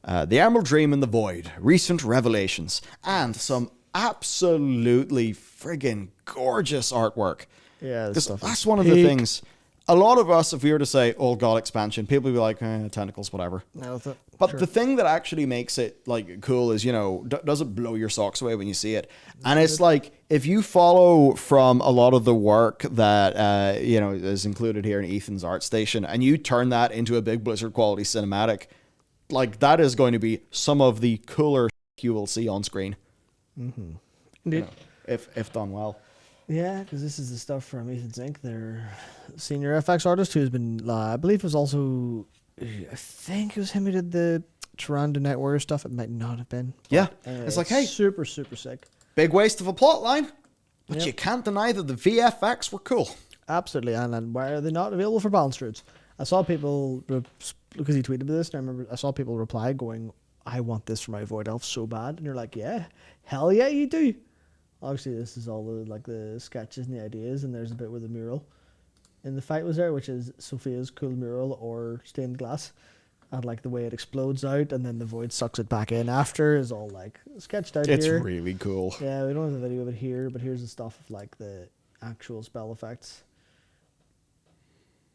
The Emerald Dream in the Void, recent revelations, and some absolutely friggin' gorgeous artwork. Yeah, Because that's one of the things. A lot of us, if we were to say Old God expansion, people would be like, tentacles, whatever. But the thing that actually makes it like cool is, does it blow your socks away when you see it? And it's like, if you follow from a lot of the work that, is included here in Ethan's art station, and you turn that into a big Blizzard quality cinematic, like that is going to be some of the cooler you will see on screen. Mm-hmm. Indeed. If done well. Yeah, because this is the stuff from Ethan's Inc., their senior FX artist, who's been, I believe it was also, I think it was him who did the Tyrande Night Warrior stuff. It might not have been. Yeah. It's like, hey. Super, super sick. Big waste of a plot line, but you can't deny that the VFX were cool. Absolutely, and why are they not available for balance routes? I saw people, because he tweeted this, and I remember I saw people reply going, I want this for my Void Elf so bad. And you're like, yeah, hell yeah, you do. Obviously, this is all the sketches and the ideas, and there's a bit with the mural in the fight was there, which is Sophia's cool mural or stained glass, and like the way it explodes out, and then the void sucks it back in after is all like sketched out. It's here. really cool. Yeah, we don't have the video of it here, but here's the stuff of like the actual spell effects.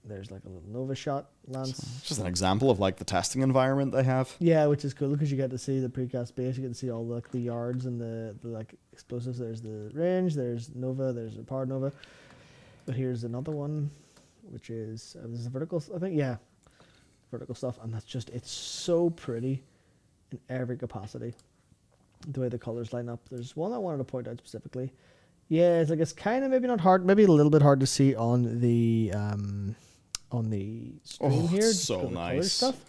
There's like a little Nova shot lance. It's just an example of like the testing environment they have. Yeah, which is cool because you get to see the precast base. You get to see all like the yards and the like explosives. There's the range. There's Nova. There's a power Nova. But here's another one, which is this is vertical. I think vertical stuff, and that's just it's so pretty in every capacity. The way the colors line up. There's one I wanted to point out specifically. Yeah, it's like it's kind of maybe not hard, maybe a little bit hard to see on the stream here. So nice stuff.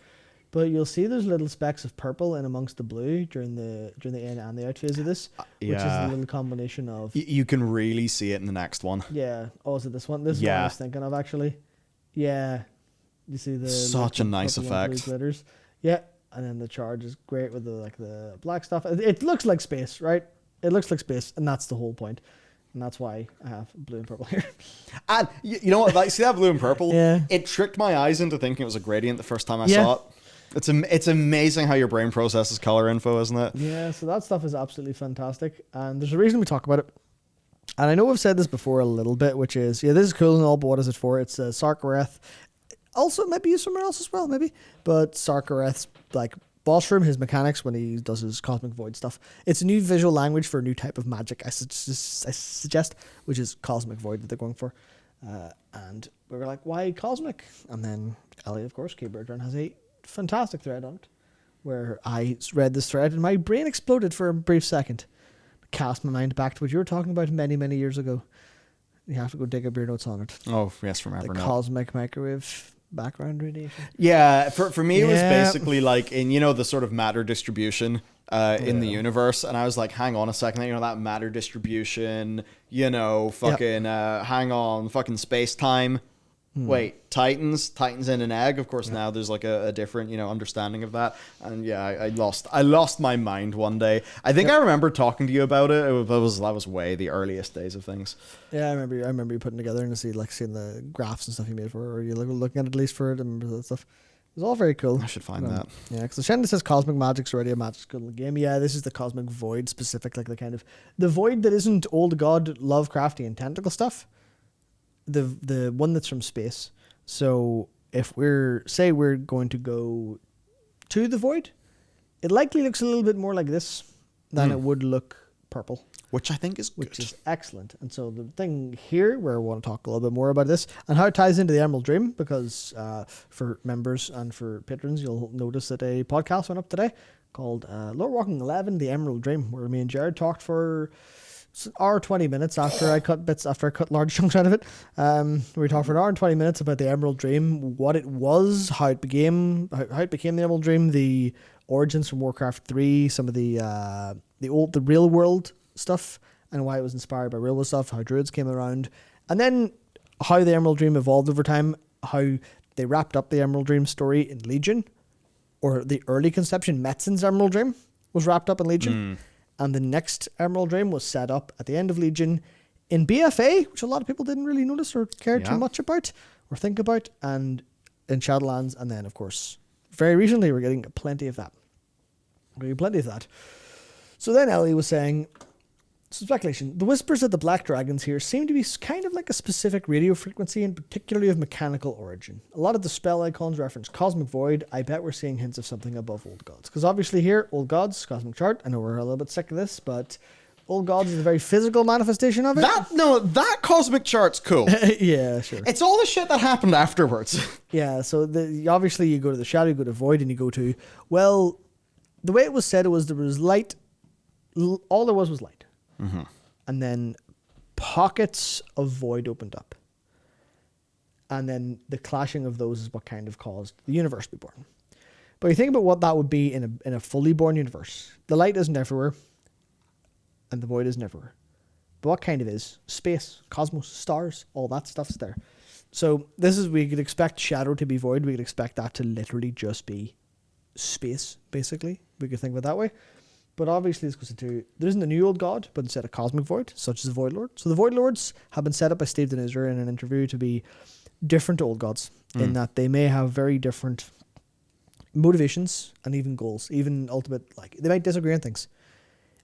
But you'll see there's little specks of purple in amongst the blue during the in and the out phase of this, which is a little combination of. You can really see it in the next one. Yeah. Oh, is it this one? This is what I was thinking of actually. Yeah. You see the such a nice effect. Glitters. Yeah, and then the charge is great with the black stuff. It looks like space, right? It looks like space, and that's the whole point. And that's why I have blue and purple here. And you know what? Like, see that blue and purple? Yeah. It tricked my eyes into thinking it was a gradient the first time I saw it. It's amazing how your brain processes color info, isn't it? Yeah, so that stuff is absolutely fantastic. And there's a reason we talk about it. And I know we've said this before a little bit, which is, this is cool and all, but what is it for? It's Sarkareth. Also, it might be used somewhere else as well, maybe. But Sarkareth's, like, boss room, his mechanics when he does his cosmic void stuff. It's a new visual language for a new type of magic, I suggest, which is cosmic void that they're going for. And we were like, why cosmic? And then Ellie, of course, Keybirdrun, has a fantastic thread on it, where I read this thread and my brain exploded for a brief second. Cast my mind back to what you were talking about many, many years ago. You have to go dig up your notes on it. Oh, yes, from Evernote. The cosmic microwave background radiation. Yeah, for me it was basically like in the sort of matter distribution in the universe, and I was like, hang on a second, that matter distribution, hang on, fucking space time. Wait, Titans in an egg. Of course, now there's like a different understanding of that, and I lost my mind one day. I think I remember talking to you about it. That was way the earliest days of things. Yeah, I remember you putting together and seeing the graphs and stuff you made for it, or you looking at it at least for it. I remember that stuff. It was all very cool. I should find that. Yeah, because the Shannon says cosmic magic's already a magical game. Yeah, this is the cosmic void specific, like the kind of the void that isn't old god Lovecraftian tentacle stuff. The one that's from space. So if we're going to go to the void, it likely looks a little bit more like this than it would look purple. Which I think is good. Which is excellent. And so the thing here, where I want to talk a little bit more about this and how it ties into the Emerald Dream, because for members and for patrons, you'll notice that a podcast went up today called Lore Walking 11, The Emerald Dream, where me and Jared talked for hour 20 minutes after I cut large chunks out of it. We talked for an hour and 20 minutes about the Emerald Dream, what it was, how it became the Emerald Dream, the origins from Warcraft 3, some of the real world stuff, and why it was inspired by real world stuff, how druids came around, and then how the Emerald Dream evolved over time, how they wrapped up the Emerald Dream story in Legion, or the early conception, Metzin's Emerald Dream was wrapped up in Legion. And the next Emerald Dream was set up at the end of Legion in BFA, which a lot of people didn't really notice or care too much about or think about, and in Shadowlands. And then, of course, very recently, we're getting plenty of that. There'll be plenty of that. So then Ellie was saying, some speculation. The whispers of the black dragons here seem to be kind of like a specific radio frequency, and particularly of mechanical origin. A lot of the spell icons reference cosmic void. I bet we're seeing hints of something above old gods. Because obviously here, old gods, cosmic chart. I know we're a little bit sick of this, but old gods is a very physical manifestation of it. That cosmic chart's cool. Yeah, sure. It's all the shit that happened afterwards. Yeah, so obviously you go to the shadow, you go to void, and you go to, well, the way it was said, it was there was light. All there was light. Mm-hmm. And then pockets of void opened up. And then the clashing of those is what kind of caused the universe to be born. But you think about what that would be in a fully born universe. The light isn't everywhere. And the void isn't everywhere. But what kind of is? Space, cosmos, stars, all that stuff's there. So we could expect shadow to be void. We could expect that to literally just be space, basically. We could think of it that way. But obviously this goes into, there isn't a new old god, but instead a cosmic void, such as the Void Lord. So the Void Lords have been set up by Steve Denizer in an interview to be different old gods, in that they may have very different motivations and even goals, even ultimate, like, they might disagree on things.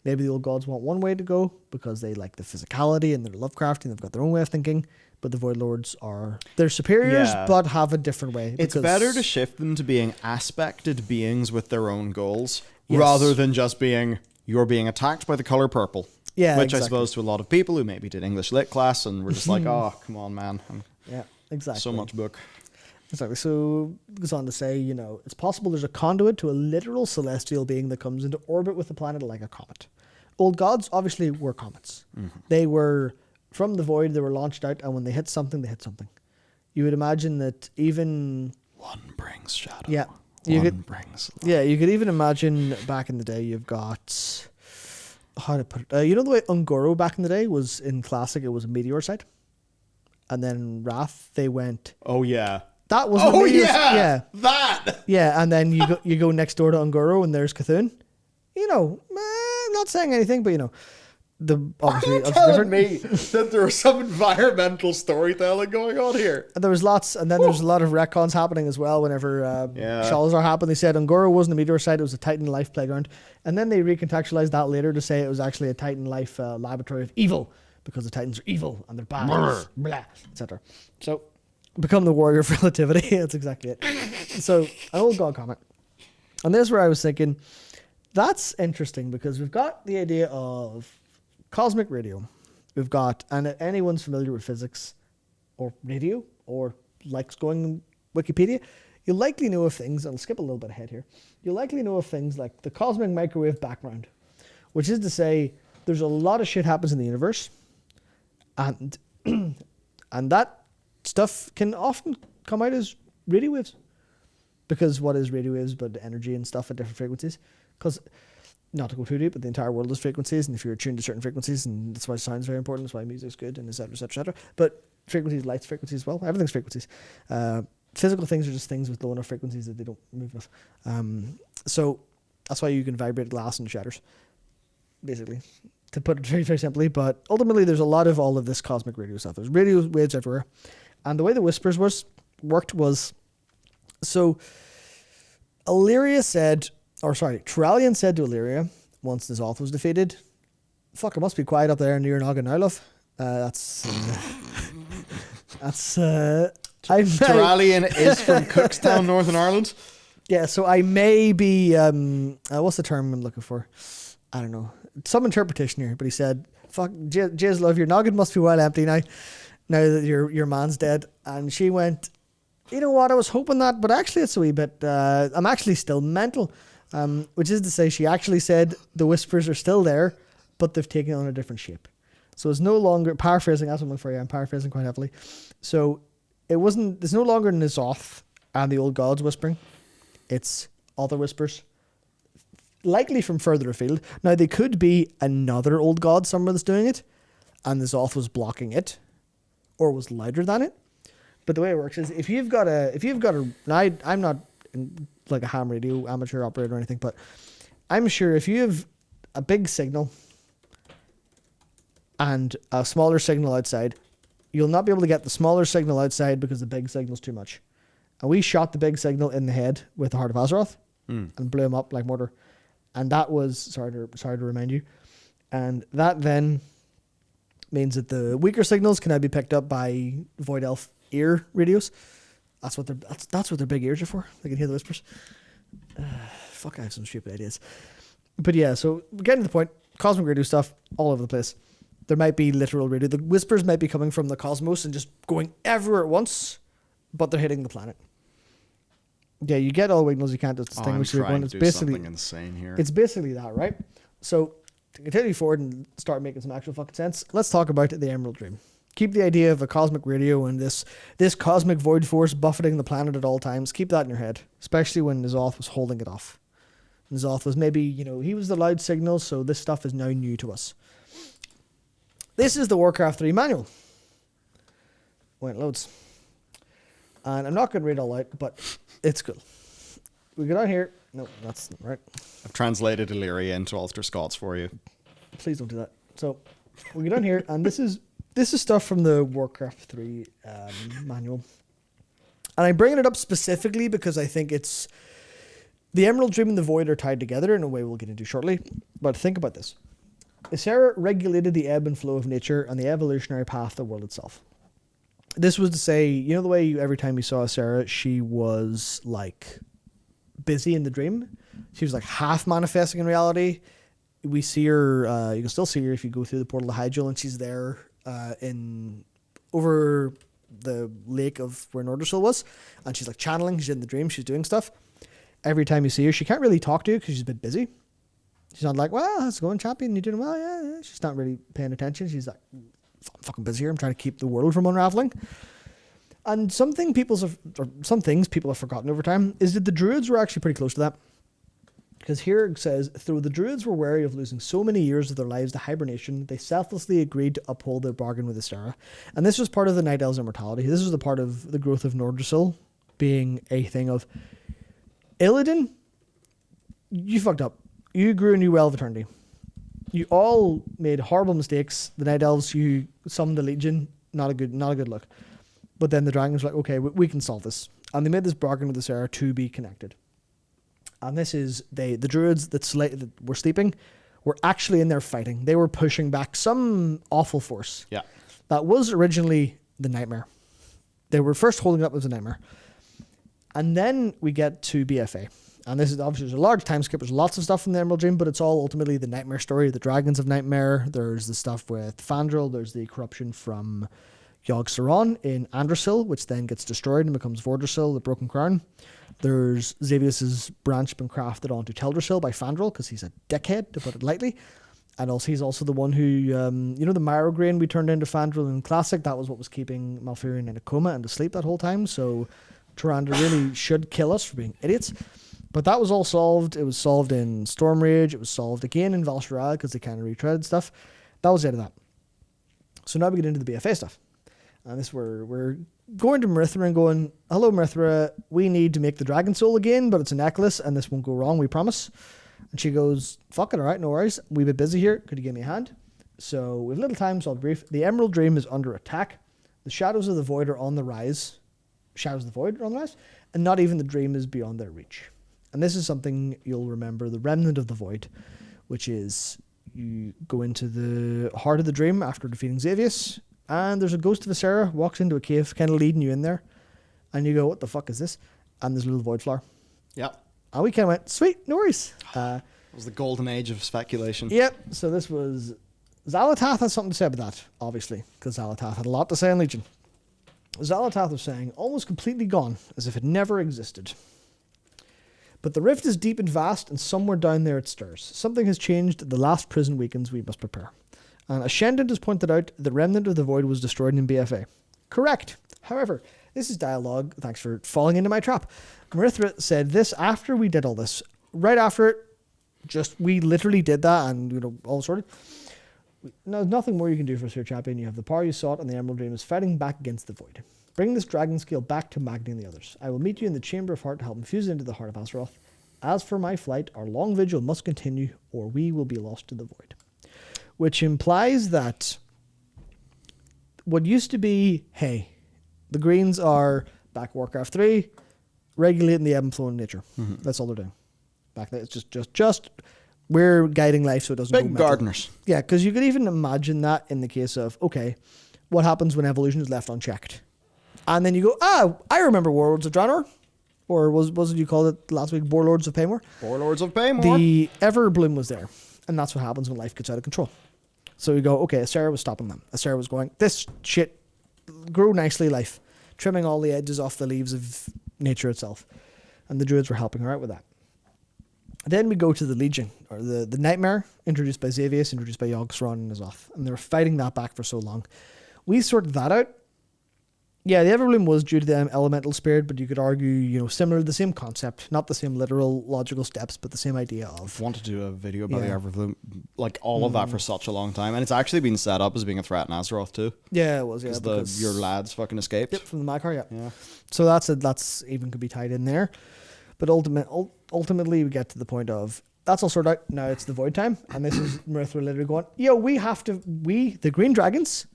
Maybe the old gods want one way to go because they like the physicality and they're Lovecrafty and they've got their own way of thinking, but the Void Lords they're superiors, but have a different way. It's better to shift them to being aspected beings with their own goals. Yes. Rather than just you're being attacked by the color purple. Yeah, which exactly. I suppose to a lot of people who maybe did English lit class and were just like, oh, come on, man. Yeah, exactly. So much book. Exactly. So it goes on to say, it's possible there's a conduit to a literal celestial being that comes into orbit with the planet like a comet. Old gods obviously were comets. Mm-hmm. They were from the void, they were launched out, and when they hit something, they hit something. You would imagine that even... One brings shadow. Yeah. You could even imagine back in the day you've got, how to put it, the way Ungoro back in the day was in Classic, it was a meteor site, and then in Wrath they went, oh yeah, that was that and then you go next door to Ungoro and there's Cthulhu. I'm not saying anything, but obviously telling me that there was some environmental storytelling going on here. And there was lots, and then there's a lot of retcons happening as well. Whenever Shalazar happened, they said Ungoro wasn't a meteor site; it was a Titan life playground. And then they recontextualized that later to say it was actually a Titan life laboratory of evil, because the Titans are evil and they're bad, blah, etc. So, become the warrior of relativity. That's exactly it. So, an old god comment, and this is where I was thinking, that's interesting because we've got the idea of cosmic radio. We've got, and anyone's familiar with physics or radio or likes going Wikipedia, you'll likely know of things, and I'll skip a little bit ahead here, you'll likely know of things like the cosmic microwave background, which is to say there's a lot of shit happens in the universe, and and that stuff can often come out as radio waves. Because what is radio waves but energy and stuff at different frequencies? Because, not to go too deep, but the entire world is frequencies, and if you're attuned to certain frequencies, and that's why sound's very important, that's why music's good, and et cetera, et cetera, et cetera. But frequencies, light's frequencies as well. Everything's frequencies. Physical things are just things with low enough frequencies that they don't move enough. So that's why you can vibrate glass and shatters, basically, to put it very, very simply. But ultimately, there's a lot of all of this cosmic radio stuff. There's radio waves everywhere. And the way the whispers worked was, so Trallian said to Illyria, once the Zoth was defeated, fuck, it must be quiet up there in your noggin now, love. Trallian is from Cookstown, Northern Ireland. Yeah, so I may be, what's the term I'm looking for? I don't know. Some interpretation here, but he said, fuck, Jizz, love, your noggin must be well empty now that your man's dead. And she went, you know what, I was hoping that, but actually it's a wee bit, I'm actually still mental. Which is to say, she actually said the whispers are still there, but they've taken on a different shape. So it's no longer, paraphrasing, that's what I'm looking for, I'm paraphrasing quite heavily. So it's no longer N'Zoth and the old gods whispering. It's other whispers, likely from further afield. Now, they could be another old god somewhere that's doing it, and the Zoth was blocking it, or was louder than it. But the way it works is, if you've got a, now I'm not like a ham radio amateur operator or anything, but I'm sure if you have a big signal and a smaller signal outside, you'll not be able to get the smaller signal outside because the big signal's too much. And we shot the big signal in the head with the Heart of Azeroth and blew him up like mortar. And that was, sorry to remind you, and that then means that the weaker signals can now be picked up by Void Elf ear radios. That's what their big ears are for. They can hear the whispers. Fuck, I have some stupid ideas. But yeah, so getting to the point, cosmic radio stuff all over the place. There might be literal radio. The whispers might be coming from the cosmos and just going everywhere at once, but they're hitting the planet. Yeah, you get all signals. You can't distinguish the one. It's basically something insane here. It's basically that, right? So to continue forward and start making some actual fucking sense, let's talk about the Emerald Dream. Keep the idea of a cosmic radio and this cosmic void force buffeting the planet at all times. Keep that in your head, especially when N'Zoth was holding it off. N'Zoth was maybe, he was the loud signal, so this stuff is now new to us. This is the Warcraft 3 manual. When it loads. And I'm not going to read it all out, but it's cool. We go down here. No, that's not right. I've translated Illyria into Ulster Scots for you. Please don't do that. So we go down here, and this is stuff from the Warcraft 3 manual. And I'm bringing it up specifically because I think it's... The Emerald Dream and the Void are tied together in a way we'll get into shortly. But think about this. Ysera regulated the ebb and flow of nature and the evolutionary path of the world itself. This was to say, the way every time you saw Ysera, she was like busy in the dream. She was like half manifesting in reality. We see her, you can still see her if you go through the portal to Hyjal, and she's there over the lake of where Nordrassil was, and she's like channeling, she's in the dream, she's doing stuff. Every time you see her, she can't really talk to you because she's a bit busy. She's not like, well, how's it going, champion? You doing well? Yeah. She's not really paying attention. She's like, I'm fucking busy here. I'm trying to keep the world from unraveling. And some things people have forgotten over time is that the druids were actually pretty close to that. Because here it says, though the druids were wary of losing so many years of their lives to hibernation, they selflessly agreed to uphold their bargain with Ysera. And this was part of the Night Elves' immortality. This was the part of the growth of Nordrassil being a thing of, Illidan, you fucked up. You grew a new well of eternity. You all made horrible mistakes. The Night Elves, you summoned a legion, not a good look. But then the dragons were like, okay, we can solve this. And they made this bargain with Ysera to be connected. And this is, the druids that were sleeping were actually in there fighting. They were pushing back some awful force. Yeah. That was originally the Nightmare. They were first holding it up as a Nightmare. And then we get to BFA. And this is obviously, there's a large time skip. There's lots of stuff in the Emerald Dream, but it's all ultimately the Nightmare story, the Dragons of Nightmare. There's the stuff with Fandral. There's the corruption from Yogg-Saron in Andrassil, which then gets destroyed and becomes Vordrassil, the Broken Crown. There's Xavius's branch been crafted onto Teldrassil by Fandral because he's a dickhead, to put it lightly. And also, he's also the one who, the Marrow Grain we turned into Fandral in Classic, that was what was keeping Malfurion in a coma and asleep that whole time. So Tyrande really should kill us for being idiots. But that was all solved. It was solved in Stormrage. It was solved again in Val Shiraz because they kind of retreaded stuff. That was the end of that. So now we get into the BFA stuff. And this we're going to Marithra and going, hello, Marithra, we need to make the Dragon Soul again, but it's a necklace and this won't go wrong, we promise. And she goes, fuck it, all right, no worries. We've been busy here. Could you give me a hand? So we have little time, so I'll brief. The Emerald Dream is under attack. The Shadows of the Void are on the rise. Shadows of the Void are on the rise. And not even the Dream is beyond their reach. And this is something you'll remember, the Remnant of the Void, which is you go into the heart of the Dream after defeating Xavius, and there's a ghost of Ysera walks into a cave, kind of leading you in there, and you go, what the fuck is this? And there's a little void flower. Yep. And we kind of went, sweet, no worries. It was the golden age of speculation. Yep. So this was... Xal'atath had something to say about that, obviously, because Xal'atath had a lot to say on Legion. Xal'atath was saying, almost completely gone, as if it never existed. But the rift is deep and vast, and somewhere down there it stirs. Something has changed. The last prison weakens. We must prepare. And Ascendant has pointed out the Remnant of the Void was destroyed in BFA. Correct. However, this is dialogue. Thanks for falling into my trap. Marithra said this after we did all this. Right after it, we literally did that and, all sorted. There's nothing more you can do for us here, champion. You have the power you sought, and the Emerald Dream is fighting back against the Void. Bring this dragon scale back to Magni and the others. I will meet you in the Chamber of Heart to help infuse it into the heart of Azeroth. As for my flight, our long vigil must continue, or we will be lost to the Void. Which implies that what used to be, hey, the Greens are back Warcraft 3, regulating the ebb and flow in nature. Mm-hmm. That's all they're doing. Back there, it's just We're guiding life so it doesn't go Big mental. gardeners. Yeah, because you could even imagine that in the case of, okay, what happens when evolution is left unchecked? And then you go, I remember Warlords of Draenor. Or was it you called it last week, Warlords of Paymore? Warlords of Paymore. The Everbloom was there. And that's what happens when life gets out of control. So you go, okay, Astera was stopping them. Astera was going, this shit, grow nicely, life. Trimming all the edges off the leaves of nature itself. And the druids were helping her out with that. Then we go to the Legion, or the Nightmare, introduced by Xavius, introduced by Yogg-Saron and Azoth. And they were fighting that back for so long. We sorted that out. Yeah, the Everbloom was due to the elemental spirit, but you could argue, similar, the same concept. Not the same literal logical steps, but the same idea of... I want to do a video about the Everbloom, like all of that for such a long time. And it's actually been set up as being a threat in Azeroth too. Yeah, it was, yeah. Because your lads fucking escaped. Yep, from the Makar, yeah. So that's even could be tied in there. But ultimately, we get to the point of, that's all sorted out. Now it's the Void time. And this is Mirthra literally going, the Green Dragons...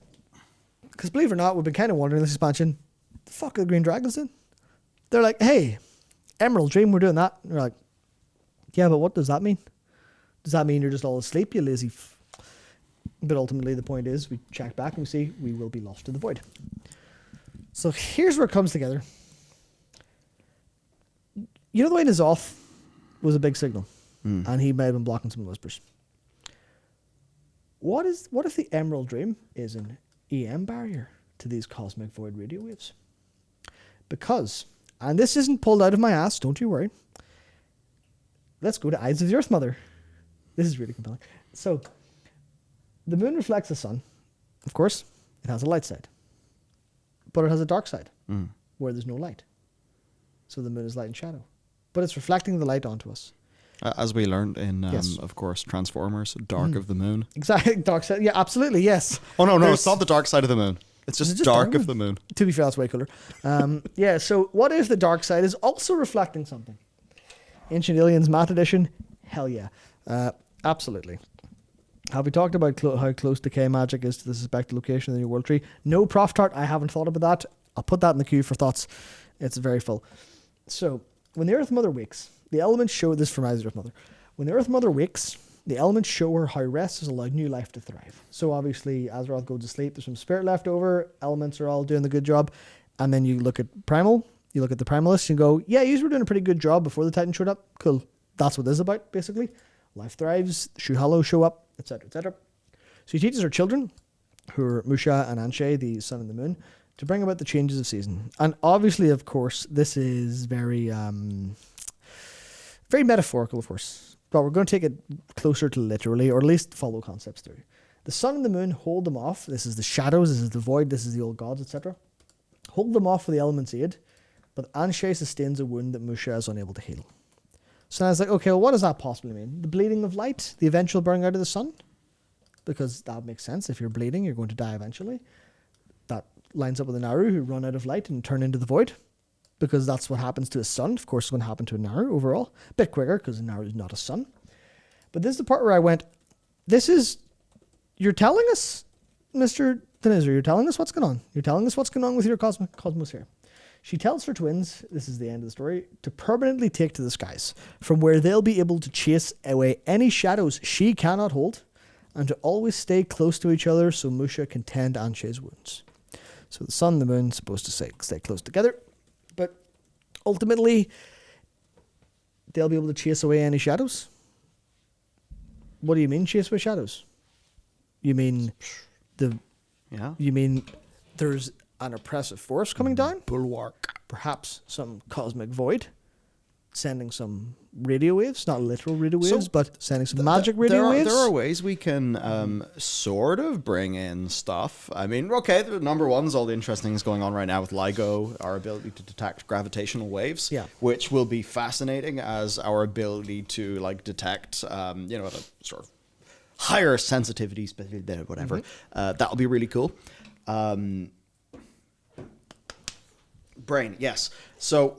Because believe it or not, we've been kind of wondering this expansion, the fuck are the Green Dragons in? They're like, hey, Emerald Dream, we're doing that. And we're like, yeah, but what does that mean? Does that mean you're just all asleep, you lazy But ultimately the point is, we check back and we see we will be lost to the void. So here's where it comes together. You know the way N'Zoth was a big signal, and he may have been blocking some whispers. What if the Emerald Dream is an EM barrier to these cosmic void radio waves? Because, and this isn't pulled out of my ass, don't you worry. Let's go to Eyes of the Earth Mother. This is really compelling. So, the moon reflects the sun. Of course, it has a light side. But it has a dark side, where there's no light. So the moon is light and shadow. But it's reflecting the light onto us. As we learned in, of course, Transformers, Dark of the Moon. Exactly, dark side. Yeah, absolutely, yes. Oh, no, it's not the dark side of the moon. It's just dark of the moon. To be fair, that's way cooler. Yeah, so what if the dark side is also reflecting something? Ancient Aliens Math Edition? Hell yeah. Absolutely. Have we talked about how close decay magic is to the suspected location of the New World Tree? No, Prof Tart, I haven't thought about that. I'll put that in the queue for thoughts. It's very full. So, when the Earth Mother wakes, the elements show this from Eyes of the Earth Mother. When the Earth Mother wakes, the elements show her how rest has allowed new life to thrive. So obviously, Azeroth goes to sleep, there's some spirit left over, elements are all doing the good job, and then you look at Primal, you look at the Primalists, and go, yeah, you were doing a pretty good job before the Titan showed up. Cool. That's what this is about, basically. Life thrives, Shu Hallows show up, etc., etc. So he teaches her children, who are Musha and Anshe, the sun and the moon, to bring about the changes of season. And obviously, of course, this is very metaphorical, of course. But we're going to take it closer to literally, or at least follow concepts through. The sun and the moon hold them off. This is the shadows, this is the void, this is the old gods, etc. Hold them off for the elements' aid. But Anshe sustains a wound that Musha is unable to heal. So I was like, okay, well, what does that possibly mean? The bleeding of light? The eventual burning out of the sun? Because that makes sense. If you're bleeding, you're going to die eventually. That lines up with the Naru, who run out of light and turn into the void. Because that's what happens to a sun. Of course, it's going to happen to a Naru overall. A bit quicker, because a Naru is not a sun. But this is the part where I went, you're telling us, Mr. Denizar, you're telling us what's going on. You're telling us what's going on with your cosmos here. She tells her twins, this is the end of the story, to permanently take to the skies, from where they'll be able to chase away any shadows she cannot hold, and to always stay close to each other so Musha can tend Anshe's wounds. So the sun and the moon are supposed to stay close together, but ultimately, they'll be able to chase away any shadows? What do you mean, chase away shadows? You mean You mean there's an oppressive force coming down? Bulwark. Perhaps some cosmic void sending some radio waves, not literal radio waves, but sending some magic radio waves. There are ways we can sort of bring in stuff. I mean, okay, the number one is all the interesting things going on right now with LIGO, our ability to detect gravitational waves, which will be fascinating as our ability to detect, at a sort of higher sensitivities, whatever. That'll be really cool. Brain, yes. So,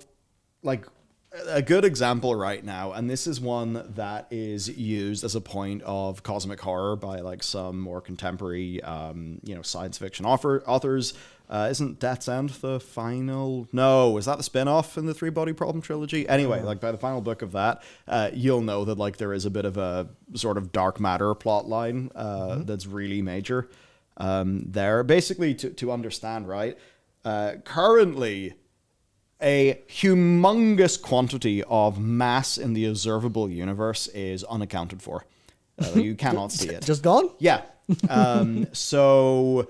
a good example right now, and this is one that is used as a point of cosmic horror by like some more contemporary, science fiction authors. Isn't Death's End the final? No, is that the spin-off in the Three Body Problem trilogy? Anyway, like by the final book of that, you'll know that like there is a bit of a sort of dark matter plot line that's really major there. Basically, to understand, right? Currently, a humongous quantity of mass in the observable universe is unaccounted for. You cannot see it. Just gone? Yeah. So,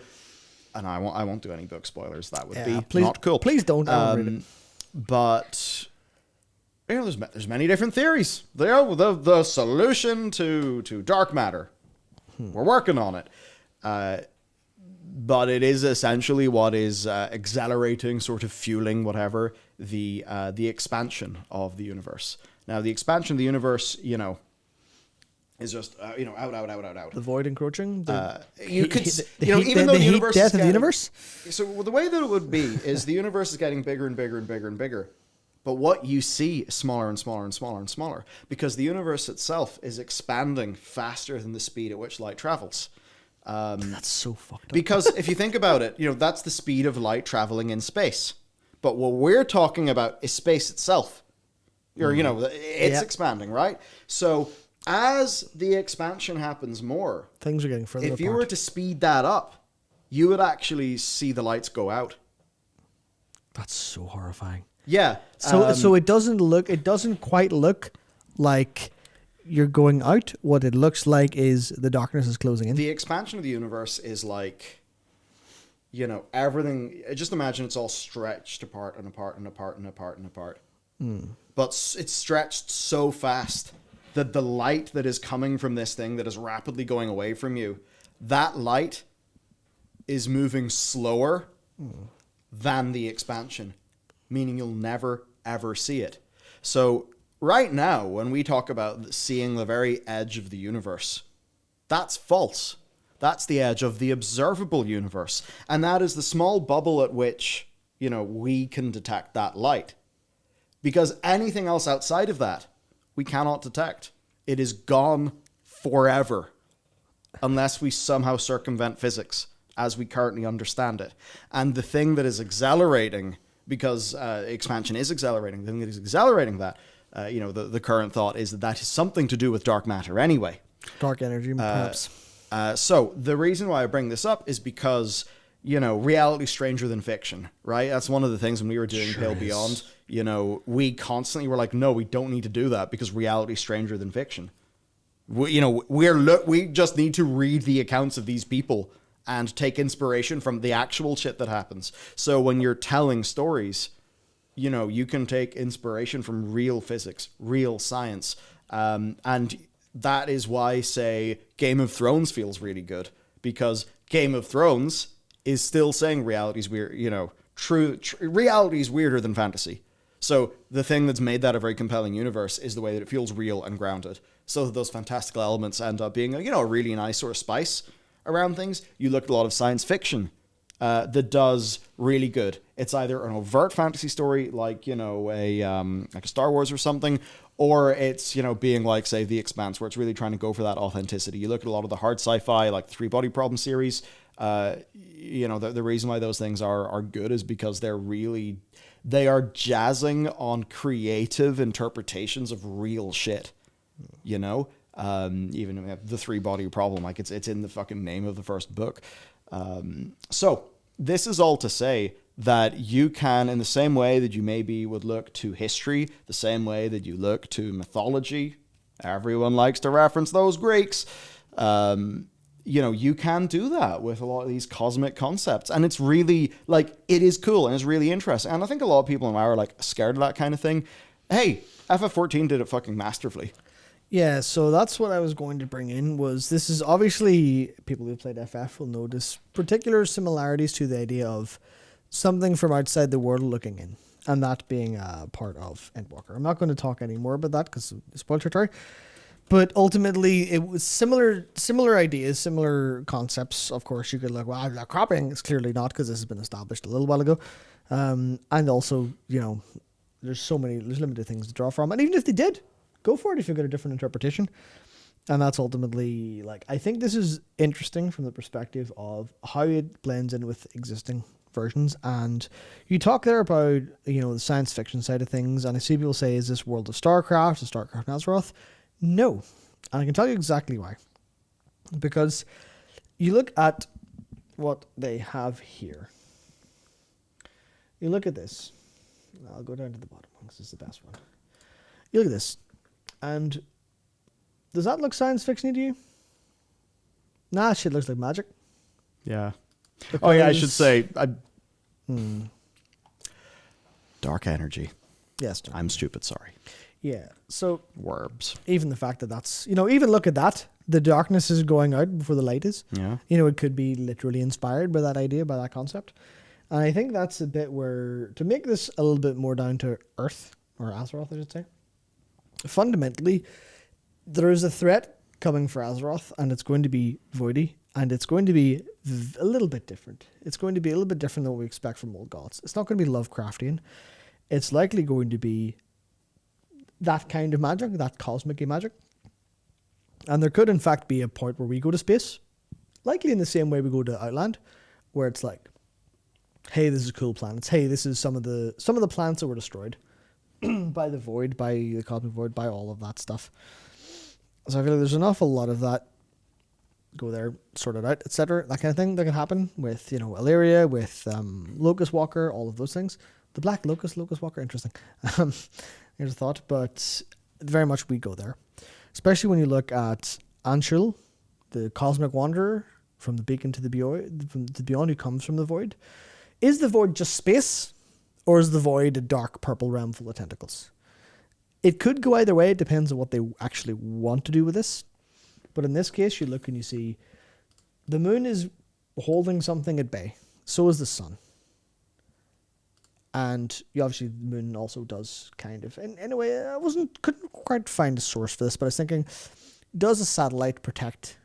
and I won't do any book spoilers. That would be not cool. Please don't. Read it. But there's many different theories. The solution to dark matter. We're working on it. But it is essentially what is accelerating, sort of fueling whatever the expansion of the universe. Now, the expansion of the universe, is just out. The void encroaching. Even though the universe death of the universe. So the way that it would be is the universe is getting bigger and bigger and bigger and bigger, but what you see is smaller and smaller and smaller and smaller because the universe itself is expanding faster than the speed at which light travels. That's so fucked up. Because if you think about it, that's the speed of light traveling in space. But what we're talking about is space itself. It's expanding, right? So as the expansion happens more, things are getting further apart. If you were to speed that up, you would actually see the lights go out. That's so horrifying. Yeah. So it doesn't quite look like you're going out. What it looks like is the darkness is closing in. The expansion of the universe is like, everything. Just imagine it's all stretched apart and apart and apart and apart and apart. But it's stretched so fast that the light that is coming from this thing that is rapidly going away from you, that light is moving slower than the expansion, meaning you'll never, ever see it. So right now, when we talk about seeing the very edge of the universe, that's false. That's the edge of the observable universe. And that is the small bubble at which, we can detect that light. Because anything else outside of that, we cannot detect. It is gone forever. Unless we somehow circumvent physics as we currently understand it. And the thing that is accelerating, because expansion is accelerating, the thing that is accelerating that, the current thought is that is something to do with dark matter anyway. Dark energy, perhaps. So the reason why I bring this up is because, reality's stranger than fiction, right? That's one of the things when we were doing Pale Beyond, we constantly were like, no, we don't need to do that because reality's stranger than fiction. We just need to read the accounts of these people and take inspiration from the actual shit that happens. So when you're telling stories, you can take inspiration from real physics, real science. And that is why, say, Game of Thrones feels really good. Because Game of Thrones is still saying reality's weird, reality is weirder than fantasy. So the thing that's made that a very compelling universe is the way that it feels real and grounded. So that those fantastical elements end up being, a really nice sort of spice around things. You look at a lot of science fiction that does really good. It's either an overt fantasy story like, like a Star Wars or something, or it's, being like, say, The Expanse, where it's really trying to go for that authenticity. You look at a lot of the hard sci-fi, like the Three Body Problem series. The reason why those things are good is because they are jazzing on creative interpretations of real shit. Even the Three Body Problem, like it's in the fucking name of the first book. So this is all to say that you can, in the same way that you maybe would look to history, the same way that you look to mythology, everyone likes to reference those Greeks, you can do that with a lot of these cosmic concepts. And it's really, it is cool and it's really interesting. And I think a lot of people in WoW are, scared of that kind of thing. Hey, FF14 did it fucking masterfully. Yeah, so that's what I was going to bring in, this is obviously, people who played FF will notice particular similarities to the idea of something from outside the world looking in, and that being a part of Endwalker. I'm not going to talk any more about that because it's spoiler territory, but ultimately it was similar ideas, similar concepts. Of course, you could look, well, cropping is clearly not because this has been established a little while ago, and also, there's limited things to draw from. And even if they did, go for it if you've got a different interpretation. And that's ultimately, like, I think this is interesting from the perspective of how it blends in with existing versions. And you talk there about, the science fiction side of things, and I see people say, is this World of StarCraft, is StarCraft Azeroth? No. And I can tell you exactly why. Because you look at what they have here. You look at this. I'll go down to the bottom one because it's the best one. You look at this. And does that look science fiction to you? Nah, shit looks like magic. Yeah. Oh, yeah, I should say... Dark energy. Yes. I'm stupid, sorry. Yeah, so... Worms. Even the fact that that's... even look at that. The darkness is going out before the light is. Yeah. It could be literally inspired by that idea, by that concept. And I think that's a bit where... To make this a little bit more down to Earth, or Azeroth, I should say. Fundamentally, there is a threat coming for Azeroth, and it's going to be voidy, and it's going to be a little bit different. It's going to be a little bit different than what we expect from old gods. It's not going to be Lovecraftian. It's likely going to be that kind of magic, that cosmic magic. And there could, in fact, be a point where we go to space, likely in the same way we go to Outland, where it's like, hey, this is cool planets. Hey, this is some of the planets that were destroyed by the void, by the cosmic void, by all of that stuff. So I feel like there's an awful lot of that. Go there, sort it out, etc. That kind of thing that can happen with, Illyria, with Locust Walker, all of those things. The Black Locust Walker, interesting. Here's a thought, but very much we go there. Especially when you look at Anshul, the cosmic wanderer from the beacon to the beyond, who comes from the void. Is the void just space, or is the void a dark purple realm full of tentacles? It could go either way. It depends on what they actually want to do with this. But in this case, you look and you see the moon is holding something at bay. So is the sun. And obviously the moon also does kind of. And anyway, couldn't quite find a source for this, but I was thinking, does a satellite protect?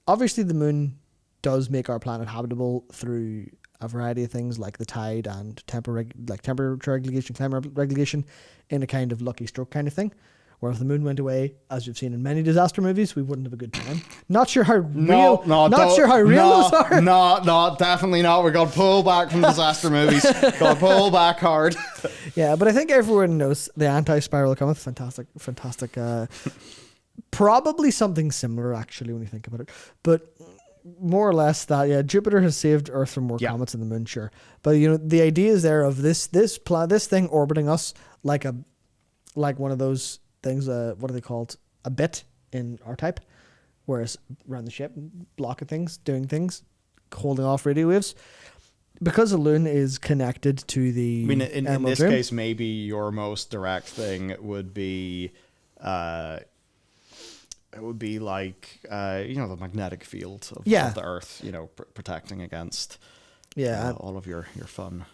Obviously the moon does make our planet habitable through a variety of things like the tide and temperature regulation, climate regulation, in a kind of lucky stroke kind of thing. Where if the moon went away, as you've seen in many disaster movies, we wouldn't have a good time. Not sure how real those are. No, definitely not. We're going to pull back from disaster movies. Going to pull back hard. Yeah, but I think everyone knows the anti-spiral cometh. Fantastic. Probably something similar, actually, when you think about it. But more or less that, yeah, Jupiter has saved Earth from more comets than the moon, sure. But, the idea is there of this thing orbiting us like one of those things, what are they called? A bit in R-Type, whereas around the ship, blocking things, doing things, holding off radio waves. Because a loon is connected to the... I mean, in this case, maybe your most direct thing would be... it would be like, the magnetic field of the Earth, protecting against all of your fun.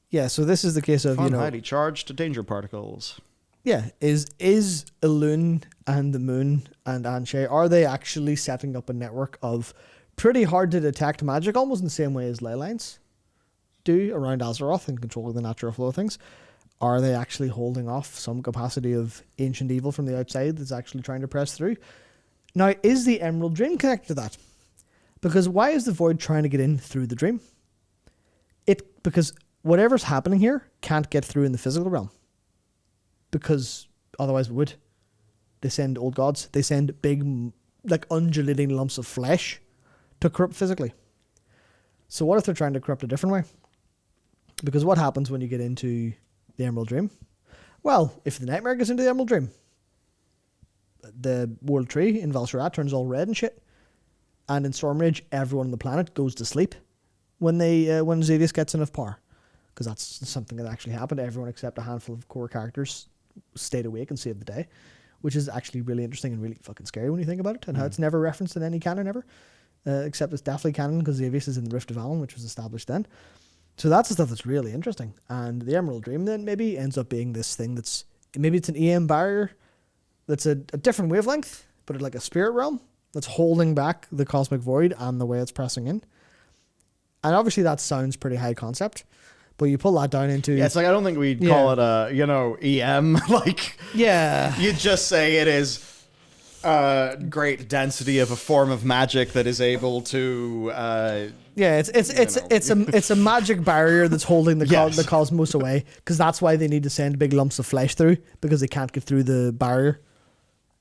Yeah, so this is the case of, highly charged danger particles. Yeah, is Elune and the moon and Anshe, are they actually setting up a network of pretty hard to detect magic, almost in the same way as ley lines do around Azeroth and controlling the natural flow of things? Are they actually holding off some capacity of ancient evil from the outside that's actually trying to press through? Now, is the Emerald Dream connected to that? Because why is the Void trying to get in through the Dream? Because whatever's happening here can't get through in the physical realm. Because otherwise it would. They send old gods. They send big, undulating lumps of flesh to corrupt physically. So what if they're trying to corrupt a different way? Because what happens when you get into the Emerald Dream? Well, if the Nightmare gets into the Emerald Dream, the World Tree in Val'sharah turns all red and shit. And in Stormrage, everyone on the planet goes to sleep when Xavius gets enough power. Because that's something that actually happened. Everyone except a handful of core characters stayed awake and saved the day, which is actually really interesting and really fucking scary when you think about it, and how it's never referenced in any canon ever, except it's definitely canon because Xavius is in the Rift of Allen, which was established then. So that's the stuff that's really interesting. And the Emerald Dream then maybe ends up being this thing that's, maybe it's an EM barrier that's a different wavelength, but like a spirit realm that's holding back the cosmic void and the way it's pressing in. And obviously that sounds pretty high concept, But you pull that down into... Yeah, it's like, I don't think we'd call it a, EM. Like, you'd just say it is great density of a form of magic that is able to... it's a magic barrier that's holding the cosmos away, because that's why they need to send big lumps of flesh through, because they can't get through the barrier.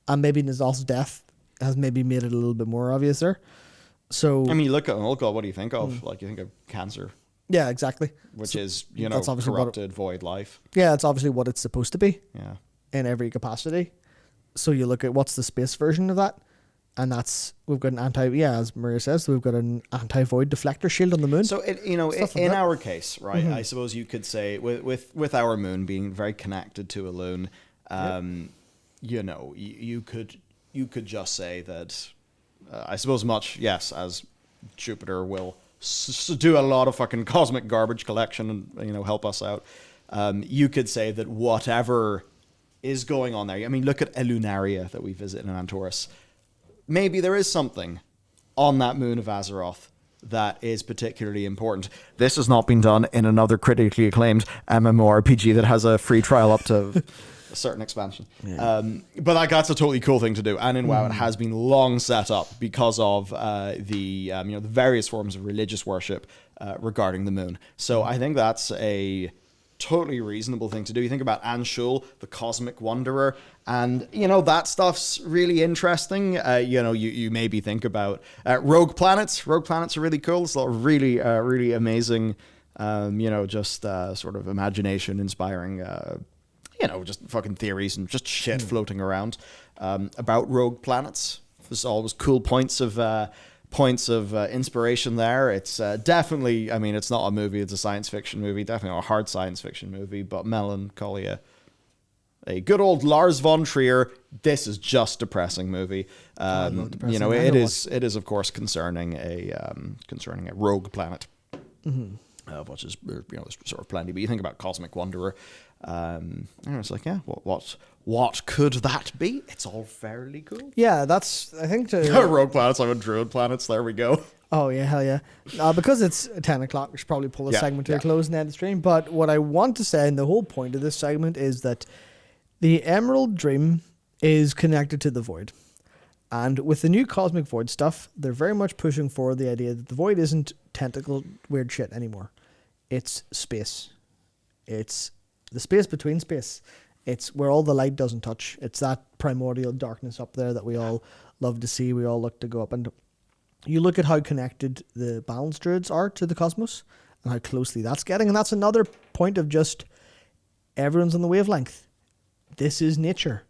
And maybe Nizal's death has maybe made it a little bit more obvious there. So I mean, you look at Ulgal, what do you think of? Like, you think of cancer. Yeah, exactly. Which is, corrupted void life. Yeah, it's obviously what it's supposed to be. Yeah. In every capacity. So you look at what's the space version of that, and we've got an as Maria says, we've got an anti-void deflector shield on the moon. So in our case, right, I suppose you could say with our moon being very connected to a loon, you could just say that I suppose as Jupiter will do a lot of fucking cosmic garbage collection and help us out. You could say that whatever is going on there. I mean, look at Elunaria that we visit in Antorus. Maybe there is something on that moon of Azeroth that is particularly important. This has not been done in another critically acclaimed MMORPG that has a free trial up to a certain expansion. Yeah. But that's a totally cool thing to do. And in WoW, it has been long set up because of the various forms of religious worship regarding the moon. So I think that's a totally reasonable thing to do. You think about Anshul, the cosmic wanderer, and that stuff's really interesting. You maybe think about rogue planets. Rogue planets are really cool. It's a lot of really really amazing sort of imagination inspiring just fucking theories and just shit floating around about rogue planets. There's always cool points of inspiration there. It's definitely, I mean, it's not a movie, it's a science fiction movie, definitely not a hard science fiction movie, but Melancholia, a good old Lars von Trier, this is just depressing movie. It is of course concerning a rogue planet, which is there's sort of plenty. But you think about Cosmic Wanderer, it's like, what could that be? It's all fairly cool. Yeah, that's, I think, rogue planets, I'm a druid planets. There we go. Oh yeah, hell yeah. Because it's 10 o'clock, we should probably pull the segment to a close and end the stream. But what I want to say, and the whole point of this segment, is that the Emerald Dream is connected to the Void. And with the new Cosmic Void stuff, they're very much pushing forward the idea that the Void isn't tentacle weird shit anymore. It's space. It's the space between space. It's where all the light doesn't touch. It's that primordial darkness up there that we all love to see. We all look to go up. And you look at how connected the balance druids are to the cosmos and how closely that's getting. And that's another point of just everyone's on the wavelength. This is nature.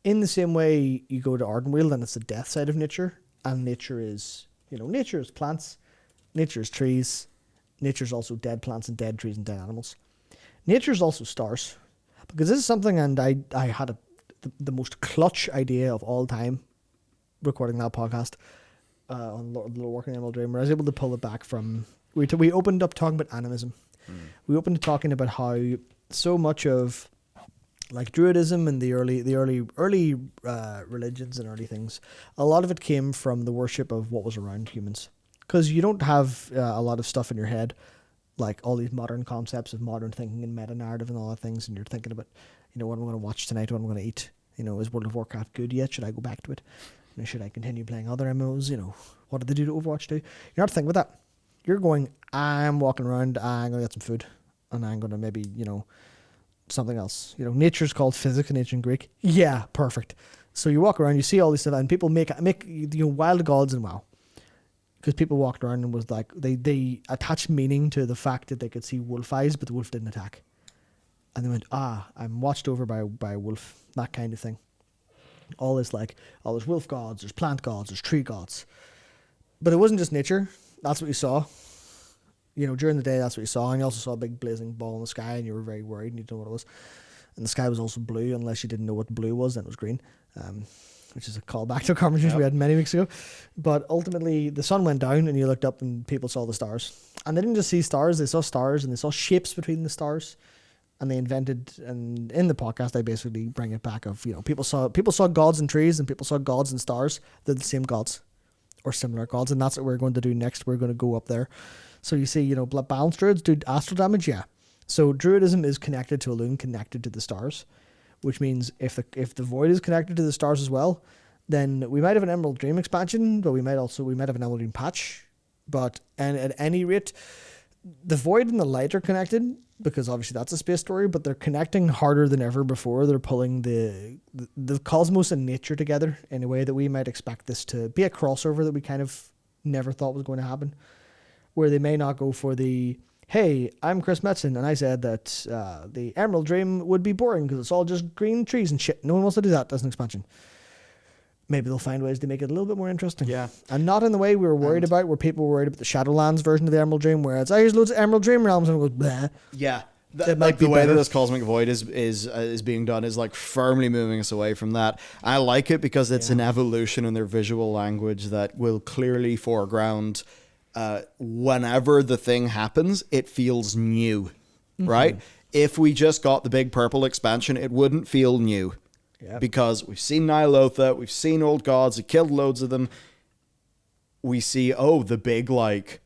In the same way you go to Ardenweald and it's the death side of nature. And nature is, nature is plants. Nature is trees. Nature is also dead plants and dead trees and dead animals. Nature is also stars. Because this is something, and I had the most clutch idea of all time recording that podcast on Little Working Animal Dream, where I was able to pull it back from... We opened up talking about animism. We opened up talking about how so much of like Druidism and the early religions and early things, a lot of it came from the worship of what was around humans. Because you don't have a lot of stuff in your head, like all these modern concepts of modern thinking and meta-narrative and all that things, and you're thinking about, what am I going to watch tonight, what am I going to eat? Is World of Warcraft good yet? Should I go back to it? Should I continue playing other MMOs? What did they do to Overwatch do? You're not thinking about that. You're going, I'm walking around, I'm going to get some food, and I'm going to maybe, something else. Nature's called physics in ancient Greek. Yeah, perfect. So you walk around, you see all these stuff, and people make wild gods and WoW. Because people walked around and was like, they attached meaning to the fact that they could see wolf eyes, but the wolf didn't attack. And they went, I'm watched over by a wolf, that kind of thing. All this there's wolf gods, there's plant gods, there's tree gods. But it wasn't just nature. That's what you saw. During the day, that's what you saw. And you also saw a big blazing ball in the sky, and you were very worried and you didn't know what it was. And the sky was also blue, unless you didn't know what blue was, then it was green. Which is a callback to a conversation we had many weeks ago. But ultimately, the sun went down and you looked up and people saw the stars. And they didn't just see stars, they saw stars and they saw shapes between the stars. And they invented, and in the podcast, I basically bring it back of, people saw gods in trees and people saw gods in stars. They're the same gods or similar gods. And that's what we're going to do next. We're going to go up there. So you see, balance druids do astral damage, yeah. So Druidism is connected to Elune, connected to the stars, which means if the Void is connected to the stars as well, then we might have an Emerald Dream expansion, but we might have an Emerald Dream patch. And at any rate, the Void and the Light are connected because obviously that's a space story, but they're connecting harder than ever before. They're pulling the cosmos and nature together in a way that we might expect this to be a crossover that we kind of never thought was going to happen, where they may not go for the, hey, I'm Chris Metzen, and I said that the Emerald Dream would be boring because it's all just green trees and shit. No one wants to do that as an expansion. Maybe they'll find ways to make it a little bit more interesting. Yeah. And not in the way we were worried about, where people were worried about the Shadowlands version of the Emerald Dream, where it's, here's loads of Emerald Dream realms, and it goes, blah. Yeah. Like the way that this Cosmic Void is being done is like firmly moving us away from that. I like it because it's an evolution in their visual language that will clearly foreground whenever the thing happens, it feels new, right? If we just got the big purple expansion, it wouldn't feel new. Yep. Because we've seen Ny'alotha, we've seen old gods, we killed loads of them. We see, the big, like,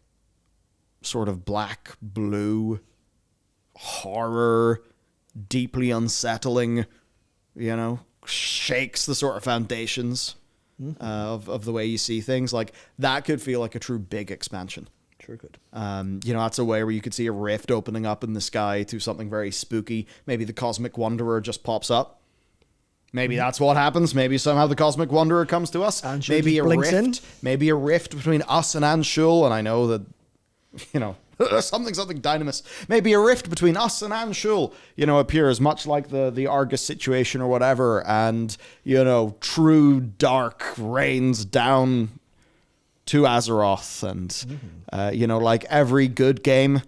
sort of black, blue, horror, deeply unsettling, shakes the sort of foundations of the way you see things. Like, that could feel like a true big expansion. Sure could. That's a way where you could see a rift opening up in the sky to something very spooky. Maybe the Cosmic Wanderer just pops up. Maybe that's what happens. Maybe somehow the Cosmic Wanderer comes to us. Anshul Maybe a rift. In. Maybe a rift between us and Anshul. And I know that, something dynamis. Maybe a rift between us and Anshul, appears much like the Argus situation or whatever. And, true dark rains down to Azeroth. And, like every good game,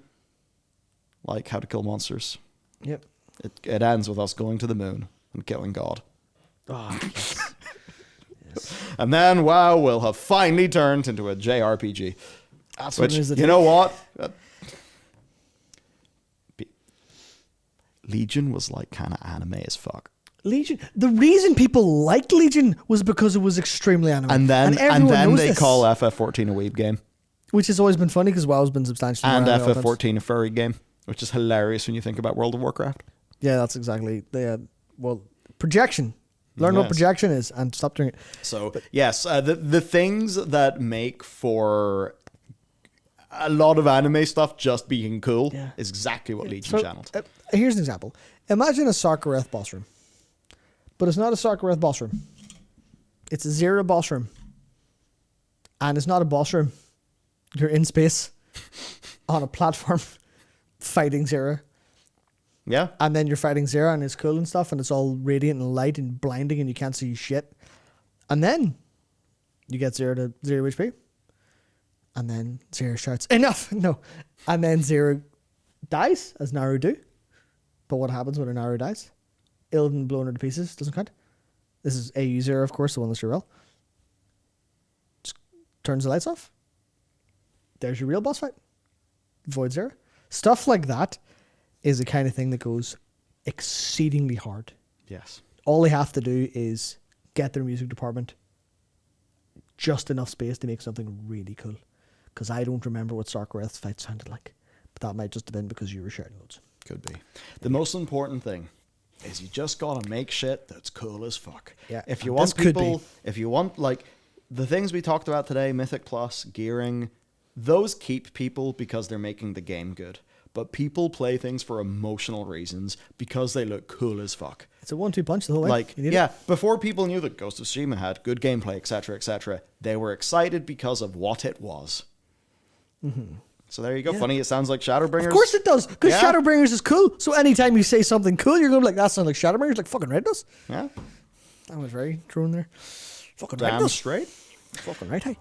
like How to Kill Monsters. Yep. It ends with us going to the moon and killing God. Oh, yes. Yes. And then WoW will have finally turned into a JRPG. That's what it is. You know what? Legion was like kind of anime as fuck. Legion. The reason people liked Legion was because it was extremely anime. And then they call FF14 a weeb game. Which has always been funny because WoW's been substantially more anime. And FF14 a furry game, which is hilarious when you think about World of Warcraft. Yeah, that's exactly. Projection. Learn what projection is and stop doing it. So, yes, the things that make for a lot of anime stuff just being cool is exactly what Legion channeled. Here's an example. Imagine a Sarkareth boss room. But it's not a Sarkareth boss room. It's a Zera boss room. And it's not a boss room. You're in space on a platform fighting Zera. Yeah. And then you're fighting Zera and it's cool and stuff and it's all radiant and light and blinding and you can't see shit. And then you get Zera to 0 HP. And then Zera shouts, enough! No. And then Zera dies, as Naru do. But what happens when a Naru dies? Illidan blown her to pieces. Doesn't count. This is AU Zera, of course, the one that's your real. Just turns the lights off. There's your real boss fight. Void Zera. Stuff like that is the kind of thing that goes exceedingly hard. Yes. All they have to do is get their music department just enough space to make something really cool. Because I don't remember what Sarkareth's fight sounded like. But that might just have been because you were sharing loads. Could be. The most important thing is you just gotta make shit that's cool as fuck. Yeah. If you want people, if you want like the things we talked about today, Mythic Plus, gearing, those keep people because they're making the game good. But people play things for emotional reasons because they look cool as fuck. It's a 1-2 punch the whole way. Like, before people knew that Ghost of Tsushima had good gameplay, etc., they were excited because of what it was. Mm-hmm. So there you go. Yeah. Funny, it sounds like Shadowbringers. Of course it does, because Shadowbringers is cool. So anytime you say something cool, you're going to be like, that sounds like Shadowbringers, like fucking Red does. Yeah. That was very true in there. Fucking Damn Red does. straight. Fucking right, hey.